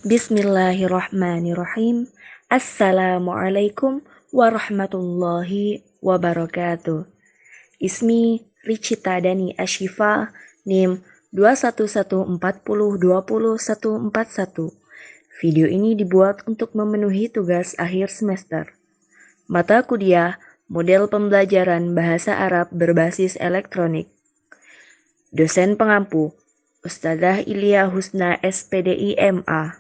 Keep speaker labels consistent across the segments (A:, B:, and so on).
A: Bismillahirrahmanirrahim. Assalamualaikum warahmatullahi wabarakatuh. Ismi Richita Dani Ashifa, NIM 21140202141. Video ini dibuat untuk memenuhi tugas akhir semester. Mata kuliah Model Pembelajaran Bahasa Arab Berbasis Elektronik. Dosen pengampu Ustadzah Ilia Husna SPDI MA.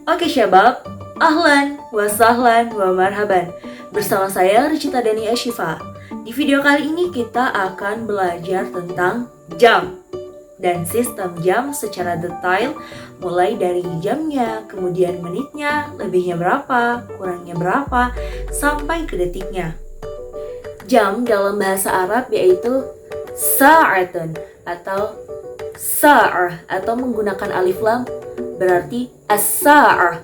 B: Oke syabab, ahlan, wa sahlan, wa marhaban. Bersama saya Richita Dani Ashifa. Di video kali ini kita akan belajar tentang jam dan sistem jam secara detail, mulai dari jamnya, kemudian menitnya, lebihnya berapa, kurangnya berapa, sampai ke detiknya. Jam dalam bahasa Arab yaitu sa'atun atau sa'ah, atau menggunakan alif lam berarti as-sa'ah.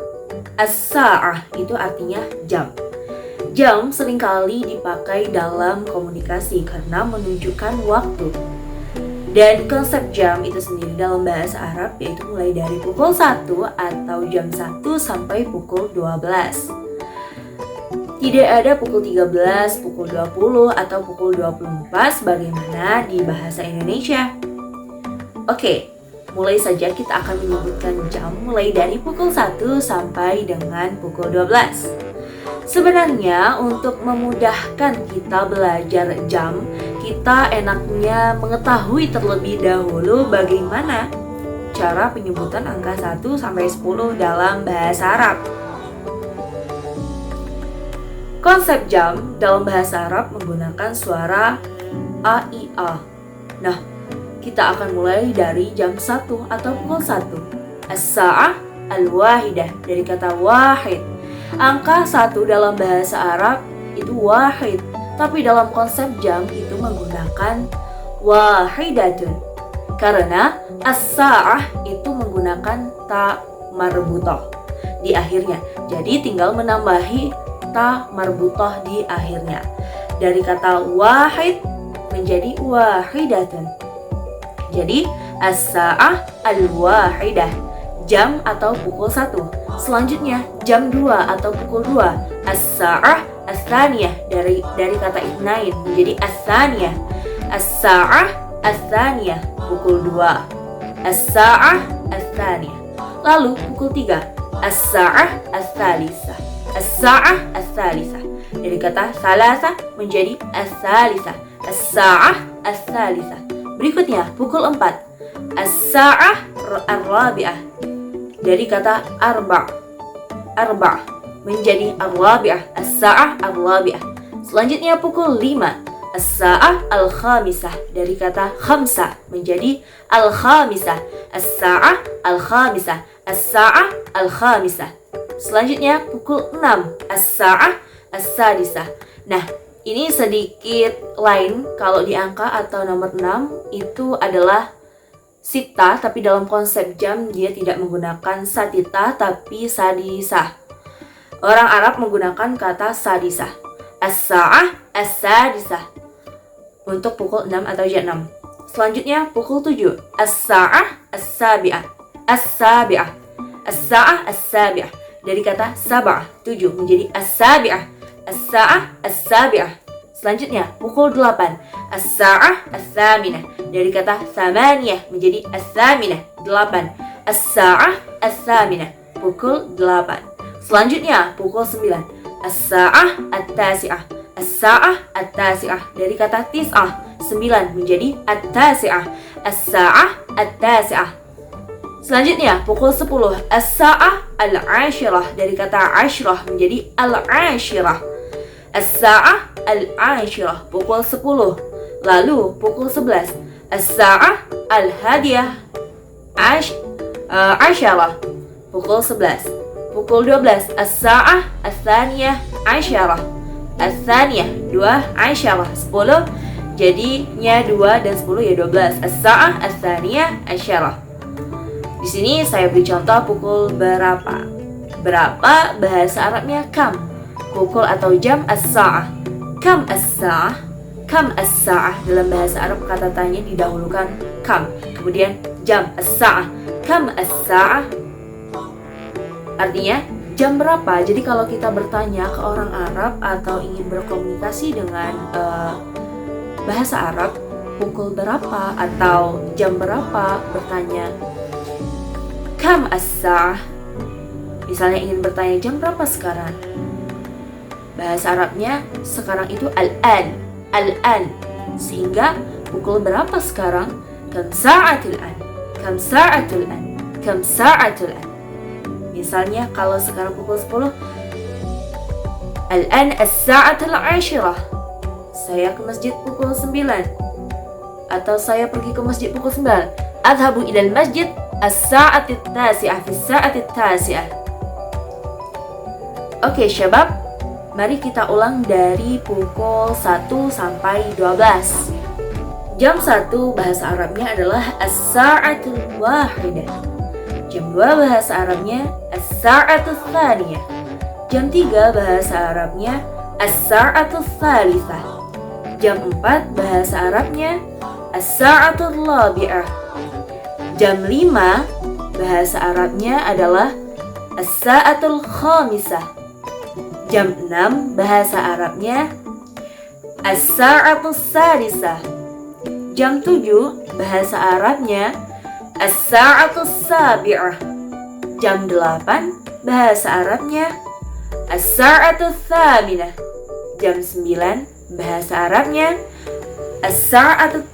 B: As-sa'ah itu artinya jam. Jam seringkali dipakai dalam komunikasi karena menunjukkan waktu. Dan konsep jam itu sendiri dalam bahasa Arab yaitu mulai dari pukul 1 atau jam 1 sampai pukul 12. Tidak ada pukul 13, pukul 20, atau pukul 24 bagaimana di bahasa Indonesia. Oke, mulai saja kita akan menyebutkan jam mulai dari pukul 1 sampai dengan pukul 12. Sebenarnya untuk memudahkan kita belajar jam, kita enaknya mengetahui terlebih dahulu bagaimana cara penyebutan angka 1 sampai 10 dalam bahasa Arab. Konsep jam dalam bahasa Arab menggunakan suara A, I, A. Nah, kita akan mulai dari jam 1 atau pukul 1. As-sa'ah al-wahidah, dari kata wahid. Angka 1 dalam bahasa Arab itu wahid, tapi dalam konsep jam itu menggunakan wahidatun. Karena as-sa'ah itu menggunakan ta marbutah di akhirnya. Jadi tinggal menambahi ta marbutah di akhirnya. Dari kata wahid menjadi wahidatun. Jadi as-sa'ah al-wahidah, jam atau pukul 1. Selanjutnya jam 2 atau pukul 2. As-sa'ah as-thaniyah, dari kata itnain menjadi as-thaniyah. As-sa'ah as-thaniyah, pukul 2. As-sa'ah as-thaniyah. Lalu pukul 3. As-sa'ah as-thalithah. As-sa'ah as-thalithah, dari kata salasah menjadi as-thalithah. As-sa'ah as-thalithah. Berikutnya pukul 4. As-sa'ah ar-rabi'ah, dari kata arba' menjadi ar-rabi'ah. As-sa'ah ar-rabi'ah. Selanjutnya pukul 5. As-sa'ah al-khamisah, dari kata khamsah menjadi al-khamisah. As-sa'ah al-khamisah. As-sa'ah al-khamisah. Selanjutnya pukul 6. As-sa'ah as-sadisah. Nah, ini sedikit lain kalau di angka atau nomor 6 itu adalah sita, tapi dalam konsep jam dia tidak menggunakan satita tapi sadisah. Orang Arab menggunakan kata sadisah. As-sa'ah as-sadisah untuk pukul 6 atau jam 6. Selanjutnya pukul 7. As-sa'ah as-sabi'ah. As-sabi'ah. As-sa'ah as-sabi'ah, dari kata sab'ah, 7 menjadi as-sabi'ah. As-sa'ah as-sabi'ah. Selanjutnya pukul 8. As-sa'ah as-thaminah, dari kata thamaniyah menjadi as-thaminah, 8. As-sa'ah as-thaminah, pukul 8. Selanjutnya pukul 9. As-sa'ah at-tasi'ah. As-sa'ah at-tasi'ah, dari kata tis'ah, 9 menjadi at-tasi'ah. As-sa'ah at-tasi'ah. Selanjutnya pukul 10. As-sa'ah al-ashirah, dari kata ashrah menjadi al-ashirah. As-sa'ah al-ashirah, pukul 10. Lalu pukul 11. As-sa'ah al-hadiyah asyarah, pukul 11. Pukul 12. As-sa'ah as-thaniyah asyarah. As-thaniyah 2 asyarah, 10. Jadinya 2 dan 10 ya 12. As-sa'ah as-thaniyah asyarah. Di sini saya beri contoh pukul berapa. Berapa bahasa Arabnya kam. Pukul atau jam as-sa'ah. Kam as-sa'ah. Kam as-sa'ah, dalam bahasa Arab kata tanya didahulukan kam. Kemudian jam as-sa'ah. Kam as-sa'ah? Artinya, jam berapa? Jadi kalau kita bertanya ke orang Arab atau ingin berkomunikasi dengan bahasa Arab, pukul berapa atau jam berapa, bertanya kam as-sa'ah. Misalnya ingin bertanya jam berapa sekarang, bahasa Arabnya sekarang itu al-an, al-an. Sehingga pukul berapa sekarang? Kam sa'atul an, kam sa'atul an, kam sa'atul an. Misalnya kalau sekarang pukul 10, al-an as-sa'atul 10. Saya ke masjid pukul 9. Atau saya pergi ke masjid pukul 9. Adhabu ilal masjid as-sa'atit tasi'ah fi as-sa'atit tasi'ah. Oke, syabab, mari kita ulang dari pukul 1 sampai 12. Jam 1 bahasa Arabnya adalah as-sa'atul wahidah. Jam 2 bahasa Arabnya as-sa'atul thaniyah. Jam 3 bahasa Arabnya as-sa'atul thalithah. Jam 4 bahasa Arabnya as-sa'atul rabi'ah. Jam 5 bahasa Arabnya adalah as-sa'atul khamisah. Jam 6 bahasa Arabnya as-sa'atul sadisah. Jam 7 bahasa Arabnya as-sa'atul sabi'ah. Jam 8 bahasa Arabnya as-sa'atul thaminah. Jam 9 bahasa Arabnya as-sa'atul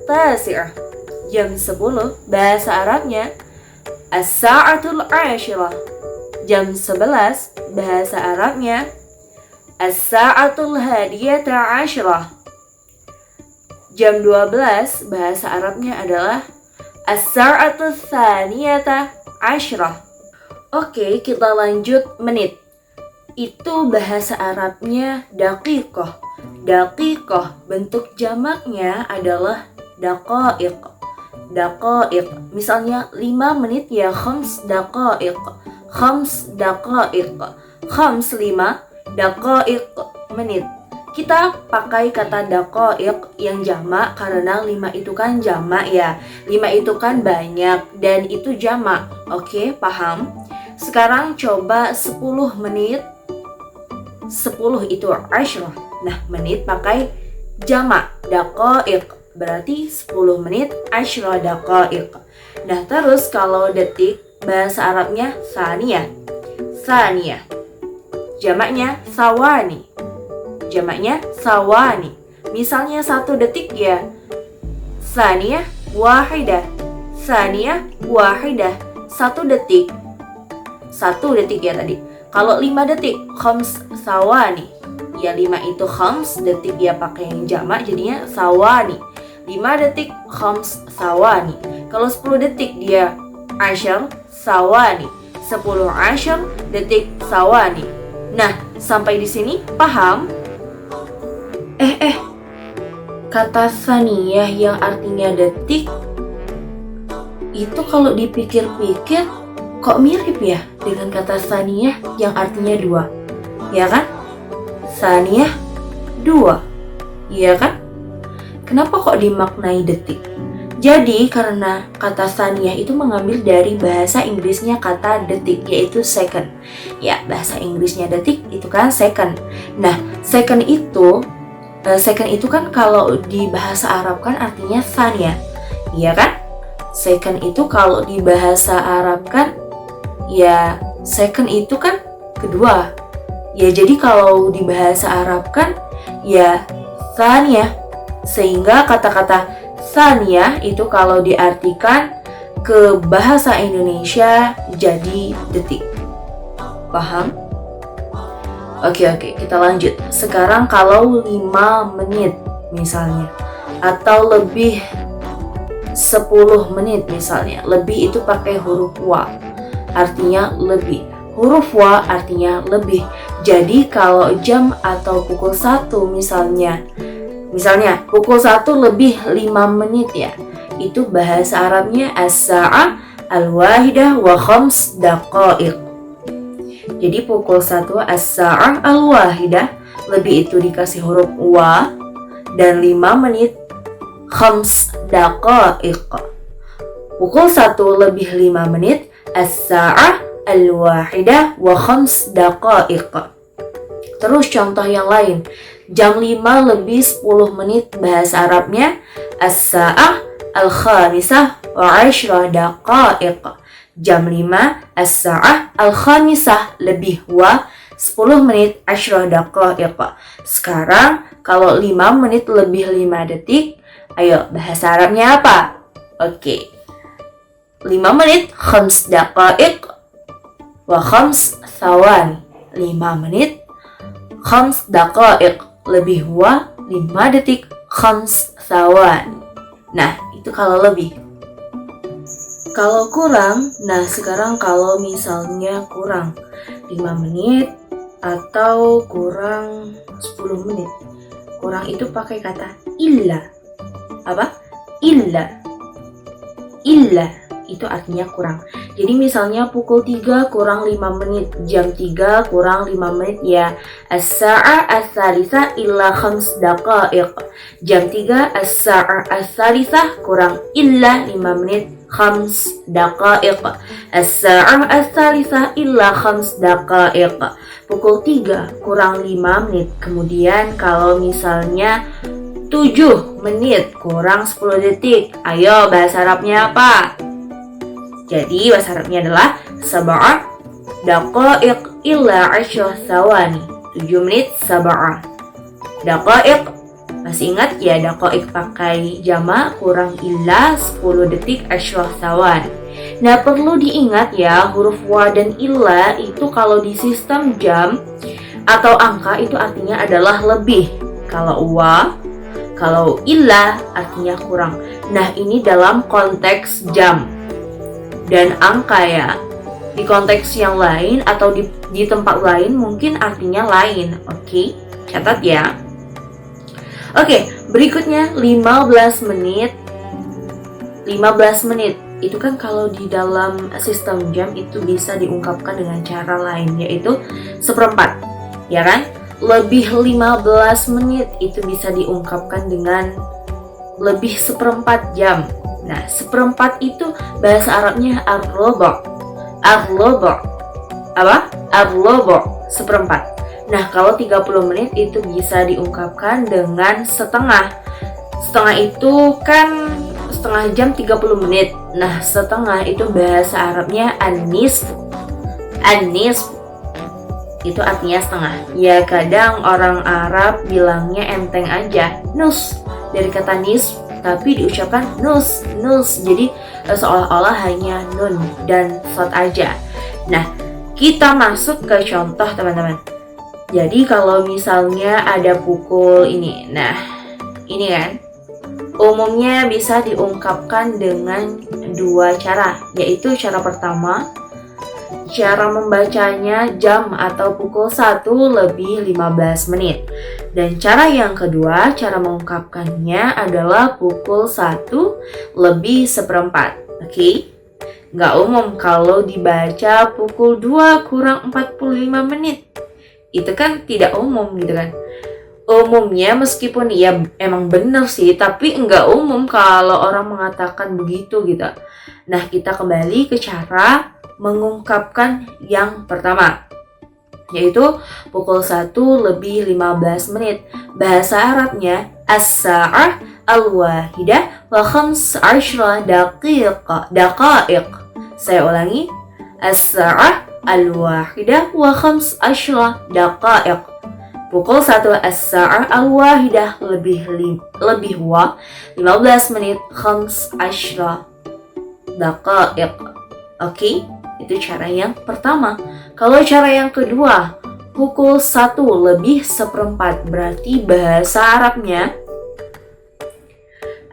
B: tasi'ah. Jam 10 bahasa Arabnya as-sa'atul 'ashirah. Jam 11 bahasa Arabnya as-sa'atul hadiyata 'ashrah. Jam 12 bahasa Arabnya adalah as-sa'atul thaniyata 'ashrah. Oke, kita lanjut menit. Itu bahasa Arabnya daqiqah. Daqiqah bentuk jamaknya adalah daqaiq. Daqaiq. Misalnya 5 menit ya khams daqaiq. Khams daqaiq. Khams 5, daqaiq menit. Kita pakai kata daqaiq yang jamak karena 5 itu kan jamak ya. 5 itu kan banyak dan itu jamak. Oke, paham? Sekarang coba 10 menit. 10 itu 10. Nah, menit pakai jamak daqaiq. Berarti 10 menit 10 daqaiq. Nah, terus kalau detik bahasa Arabnya thaniyah. Thaniyah. Jamaknya sawani. Jamaknya sawani. Misalnya 1 detik ya thaniyah wahidah. Thaniyah wahidah. 1 detik. 1 detik ya tadi. Kalau 5 detik khams sawani. Ya 5 itu khams, detik ya pakai yang jamak jadinya sawani. 5 detik khams sawani. Kalau 10 detik dia 10 sawani. 10 detik sawani. Nah, sampai di sini paham? Kata saniyah yang artinya detik itu kalau dipikir-pikir kok mirip ya dengan kata saniyah yang artinya 2. Ya kan? Saniyah 2. Iya kan? Kenapa kok dimaknai detik? Jadi karena kata saniyah itu mengambil dari bahasa Inggrisnya kata detik, yaitu second. Ya, bahasa Inggrisnya detik itu kan second. Nah, second itu kan kalau di bahasa Arab kan artinya saniyah. Iya kan? Second itu kalau di bahasa Arab kan ya second itu kan kedua. Ya jadi kalau di bahasa Arab kan ya saniyah. Sehingga kata-kata saniyah itu kalau diartikan ke bahasa Indonesia jadi detik. Paham? Oke, kita lanjut. Sekarang kalau 5 menit misalnya atau lebih 10 menit misalnya. Lebih itu pakai huruf wa. Artinya lebih. Huruf wa artinya lebih. Jadi kalau jam atau pukul 1 Misalnya pukul 1 lebih 5 menit ya. Itu bahasa Arabnya as-sa'ah al-wahidah wa khams daqaiq. Jadi pukul 1 as-sa'ah al-wahidah, lebih itu dikasih huruf wa, dan 5 menit khams daqaiq. Pukul 1 lebih 5 menit, as-sa'ah al-wahidah wa khams daqaiq. Terus contoh yang lain, jam 5 lebih 10 menit, bahasa Arabnya as-sa'ah al-khamisah wa 10 daqaiq. Jam 5, as-sa'ah al-khamisah lebih wa 10 menit 10 daqaiq. Sekarang kalau 5 menit lebih 5 detik, ayo bahasa Arabnya apa? Oke. 5 menit khams daqaiq wa khams thawani. 5 menit khams daqaiq lebih wa 5 detik khams thawani. Nah, itu kalau lebih. Kalau kurang, nah sekarang kalau misalnya kurang 5 menit atau kurang 10 menit. Kurang itu pakai kata illa. Apa? Illa. Illa itu artinya kurang. Jadi misalnya pukul 3 kurang 5 menit, jam 3 kurang 5 menit ya. As-sa'a as-salisa illa khams daqaiq. Jam 3 as-sa'a as-salisa kurang illa 5 menit khams daqaiq. As-sa'a as-salisa illa khams daqaiq. Pukul 3 kurang 5 menit. Kemudian kalau misalnya 7 menit kurang 10 detik. Ayo bahasa Arabnya apa? Jadi bahasa Arabnya adalah sab'a daqaiq illa 10 thawani. 7 menit sab'a daqaiq. Masih ingat ya, daqaiq pakai jama, kurang illa 10 detik 10 thawan. Nah, perlu diingat ya, huruf wa dan illa itu kalau di sistem jam atau angka itu artinya adalah lebih. Kalau wa, kalau illa artinya kurang. Nah, ini dalam konteks jam dan angka ya. Di konteks yang lain atau di tempat lain mungkin artinya lain. Oke, catat ya. Oke, berikutnya 15 menit. 15 menit itu kan kalau di dalam sistem jam itu bisa diungkapkan dengan cara lain, yaitu seperempat, ya kan? Lebih 15 menit itu bisa diungkapkan dengan lebih seperempat jam. Nah, seperempat itu bahasa Arabnya ar-rubu'. Ar-rubu'. Apa? Ar-rubu', seperempat. Nah, kalau 30 menit itu bisa diungkapkan dengan setengah. Setengah itu kan setengah jam 30 menit. Nah, setengah itu bahasa Arabnya an-nisf. An-nisf itu artinya setengah. Ya, kadang orang Arab bilangnya enteng aja, nus, dari kata nisf, tapi diucapkan nus. Jadi seolah-olah hanya nun dan sod aja. Nah, kita masuk ke contoh teman-teman. Jadi kalau misalnya ada pukul ini, nah ini kan umumnya bisa diungkapkan dengan dua cara, yaitu cara pertama, cara membacanya jam atau pukul 1 lebih 15 menit. Dan cara yang kedua, cara mengungkapkannya adalah pukul 1 lebih seperempat. Oke? Nggak umum kalau dibaca pukul 2 kurang 45 menit. Itu kan tidak umum gitu kan. Umumnya meskipun ya emang bener sih, tapi nggak umum kalau orang mengatakan begitu gitu. Nah, kita kembali ke cara mengungkapkan yang pertama, yaitu pukul 1 lebih 15 menit. Bahasa Arabnya as-sa'ah al-wahidah wa khams 10 daqaiq. Saya ulangi, as-sa'ah al-wahidah wa khams 10 daqaiq. Pukul 1 as-sa'ah al-wahidah lebih wa 15 menit khams 10 daqaiq. Oke, itu cara yang pertama. Kalau cara yang kedua, pukul 1 lebih seperempat, berarti bahasa Arabnya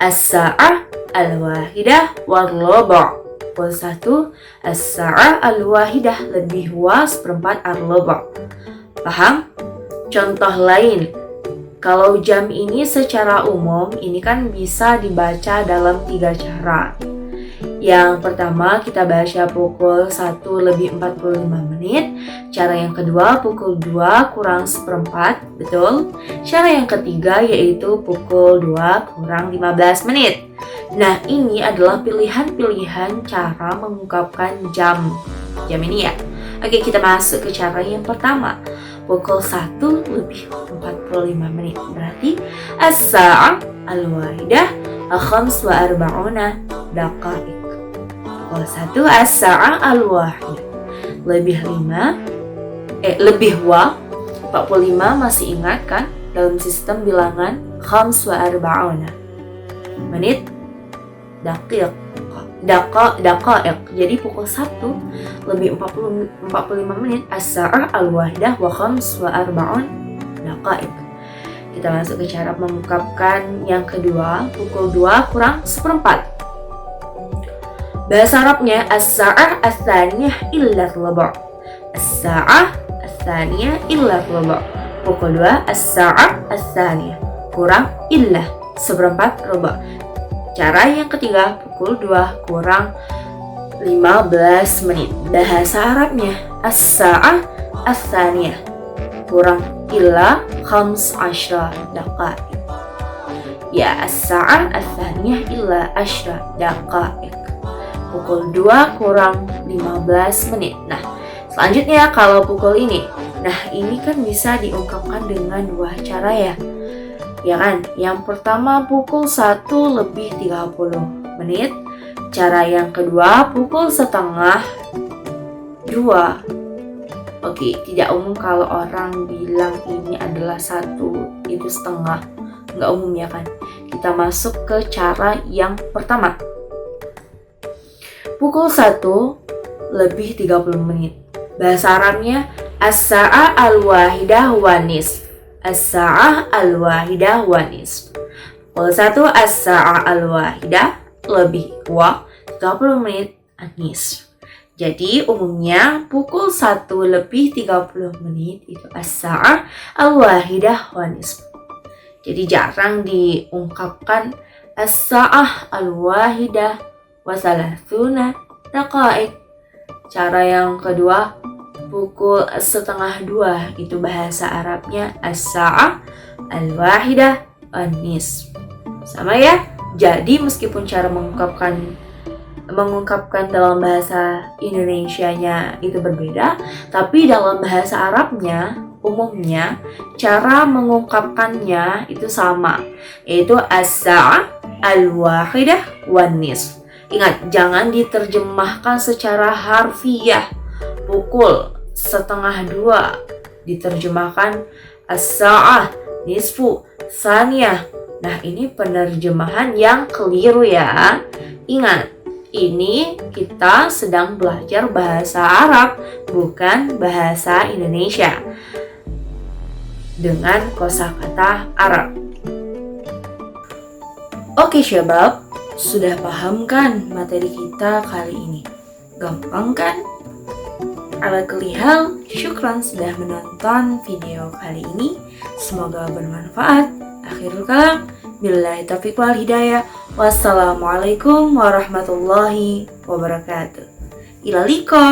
B: as-sa'ah al-wahidah war-rubu'. Pukul 1 as-sa'ah al-wahidah lebih wa seperempat ar-rubu'. Paham? Contoh lain, kalau jam ini secara umum ini kan bisa dibaca dalam 3 cara. Yang pertama kita baca pukul 1 lebih 45 menit. Cara yang kedua pukul 2 kurang seperempat, betul. Cara yang ketiga yaitu pukul 2 kurang 15 menit. Nah, ini adalah pilihan-pilihan cara mengungkapkan jam. Jam ini ya. Oke, kita masuk ke cara yang pertama. Pukul 1 lebih 45 menit. Berarti as-sa'ah al-wahidah khams wa arba'una daqa'iq. Pukul 1 as-sa'ah al-wahidah. Lebih 45 masih ingat kan? Dalam sistem bilangan khams wa arba'una. Menit daqiq. Jadi pukul 1 lebih 45 menit as-sa'ah al-wahidah wa khams wa arba'un daqa'iq. Kita masuk ke cara mengungkapkan yang kedua, pukul 2 kurang seperempat. Bahasa Arabnya as-sa'ah as-tsaniyah illa ruba'. As-sa'ah as-tsaniyah illa ruba'. Pukul 2 as-sa'ah as-tsaniyah kurang illa seperempat ruba'. Cara yang ketiga, pukul 2 kurang 15 menit. Bahasa Arabnya as-sa'ah as-tsaniyah kurang illa khams ashra daqa'iq. Ya, as-sa'ah as-tsaniyah illa ashra daqa'iq. Pukul 2 kurang 15 menit. Nah, selanjutnya kalau pukul ini. Nah, ini kan bisa diungkapkan dengan dua cara ya. Ya kan? Yang pertama pukul 1 lebih 30 menit. Cara yang kedua pukul setengah 2. Oke, tidak umum kalau orang bilang ini adalah 1, itu setengah. Nggak umum ya kan? Kita masuk ke cara yang pertama. Pukul 1 lebih 30 menit. Bahasa Arabnya as-sa'ah al-wahidah wa nisf. As-sa'ah al-wahidah wa nisf. Pukul 1 as-sa'ah al-wahidah lebih 30 menit nisf. Jadi umumnya pukul 1 lebih 30 menit itu as-sa'ah al-wahidah wa nisf. Jadi jarang diungkapkan as-sa'ah al-wahidah wa thalathuna daqa'iq. Cara yang kedua pukul setengah 2, itu bahasa Arabnya as-sa'ah al-wahidah an-nisf. Sama ya. Jadi meskipun cara mengungkapkan dalam bahasa Indonesianya itu berbeda, tapi dalam bahasa Arabnya umumnya cara mengungkapkannya itu sama, yaitu as-sa'ah al-wahidah wan-nisf. Ingat, jangan diterjemahkan secara harfiah. Pukul setengah 2 diterjemahkan as-sa'ah nisfu tsaniyah. Nah, ini penerjemahan yang keliru ya. Ingat, ini kita sedang belajar bahasa Arab, bukan bahasa Indonesia dengan kosakata Arab. Oke syabab, sudah paham kan materi kita kali ini? Gampang kan? Ala kulli hal, syukran sudah menonton video kali ini. Semoga bermanfaat. Akhirul kalam, billahi taufiq wal hidayah. Wassalamualaikum warahmatullahi wabarakatuh. Ila liqa.